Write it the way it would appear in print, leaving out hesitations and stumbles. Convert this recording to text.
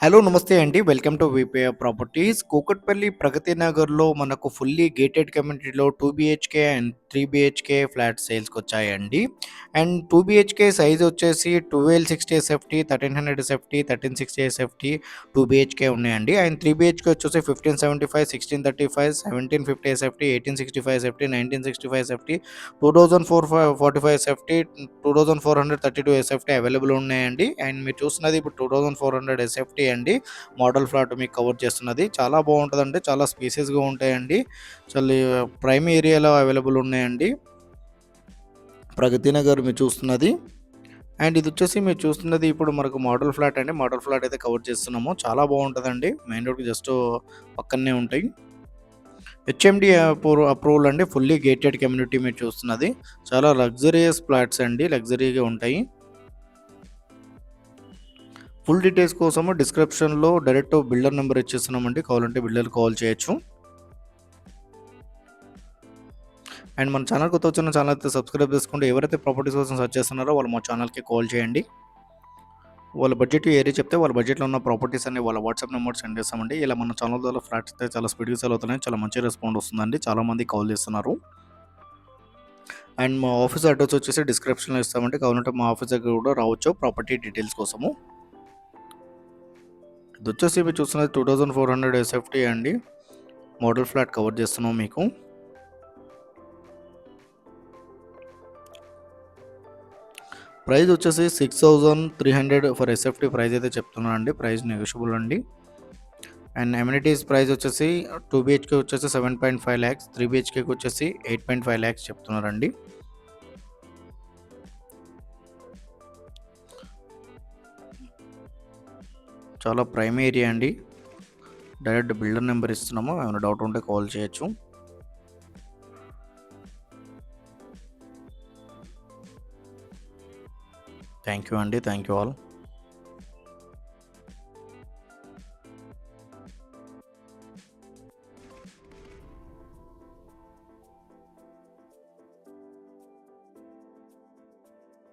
Hello నమస్తే అండి. Welcome to VPR properties. Kukatpally ప్రగతి నగర్‌లో మనకు ఫుల్లీ గేటెడ్ కమ్యూనిటీలో 2 బీహెచ్‌కే అండ్ 3 బీహెచ్‌కే ఫ్లాట్స్ సేల్స్‌కొచ్చాయండి. అండ్ 2 బీహెచ్‌కే సైజ్ వచ్చేసి 1260 ఎస్ఎఫ్టీ, 1300 ఎస్ఎఫ్టీ, 1360 ఎస్ఎఫ్టీ 2 బీహెచ్‌కే ఉన్నాయండి. అండ్ 3 బీహెచ్‌కే వచ్చేసి 1575, 1635, 1750 SFT, 1865 SFT, 1965 SFT, 2445 SFT, 2432 SFT available ఉన్నాయండి. అండ్ మీరు చూస్తున్నది ఇప్పుడు 2400 ఎస్ఎఫ్టీ అండి. మోడల్ ఫ్లాట్ మీకు కవర్ చేస్తున్నది. చాలా బాగుంటుందండి. చాలా స్పేసియస్‌గా ఉంటాయండి. చాలా ప్రైమ్ ఏరియాలో అవైలబుల్ ఉన్నాయండి. ప్రగతి నగర్ మీరు చూస్తున్నది. అండ్ ఇది వచ్చేసి మీరు చూస్తున్నది ఇప్పుడు మనకు మోడల్ ఫ్లాట్ అండి. మోడల్ ఫ్లాట్ అయితే కవర్ చేస్తున్నాము. చాలా బాగుంటుందండి. మెయిన్ రోడ్‌కి జస్ట్ పక్కనే ఉంటాయి. హెచ్ఎండి అప్రూవల్ అండి. ఫుల్లీ గేటెడ్ కమ్యూనిటీ మీరు చూస్తున్నది. చాలా లగ్జరియస్ ఫ్లాట్స్ అండి. లగ్జరీగా ఉంటాయి. ఫుల్ డీటెయిల్స్ కోసము డిస్క్రిప్షన్‌లో డైరెక్ట్ బిల్డర్ నెంబర్ ఇచ్చేస్తున్నామండి. కావాలంటే బిల్డర్‌కి కాల్ చేయొచ్చు. అండ్ మన ఛానల్ కొత్త వచ్చిన ఛానల్ అయితే సబ్స్క్రైబ్ చేసుకోండి. ఎవరైతే ప్రాపర్టీస్ కోసం సెర్చ్ చేస్తున్నారో వాళ్ళు మా ఛానల్‌కి కాల్ చేయండి. వాళ్ళ బడ్జెట్ ఏరియా చెప్తే వాళ్ళ బడ్జెట్‌లో ఉన్న ప్రాపర్టీస్ అన్ని వాళ్ళ వాట్సాప్ నెంబర్ సెండ్ చేస్తామండి. ఇలా మన ఛానల్ ద్వారా ఫ్లాట్స్ అయితే చాలా స్పీడ్‌గా సేల్ అవుతున్నాయి. చాలా మంచి రెస్పాండ్ వస్తుందండి. చాలామంది కాల్ చేస్తున్నారు. అండ్ మా ఆఫీస్ అడ్రస్ వచ్చేసి డిస్క్రిప్షన్‌లో ఇస్తామండి. కావాలంటే మా ఆఫీస్ దగ్గర కూడా రావచ్చు ప్రాపర్టీ డీటెయిల్స్ కోసము. ఇదొచ్చేసి మీరు చూస్తున్నది 2400 ఎస్ఎఫ్టీ అండి. మోడల్ ఫ్లాట్ కవర్ చేస్తున్నాం మీకు. ప్రైస్ వచ్చేసి 6300 ఫర్ ఎస్ఎఫ్టీ ప్రైస్ అయితే చెప్తున్నానండి. ప్రైస్ నెగోషియబుల్ అండి. అండ్ అమ్యూనిటీస్ ప్రైస్ వచ్చేసి 2 బీహెచ్కే వచ్చేసి 7.5 ల్యాక్స్, 3 బీహెచ్కేకి వచ్చేసి 8.5 ల్యాక్స్ చెప్తున్నారండి. చాలా ప్రైమ్ ఏరియా అండి. డైరెక్ట్ బిల్డర్ నెంబర్ ఇస్తున్నాము. ఏమైనా డౌట్ ఉంటే కాల్ చేయొచ్చు. థ్యాంక్ యూ అండి. Thank you all.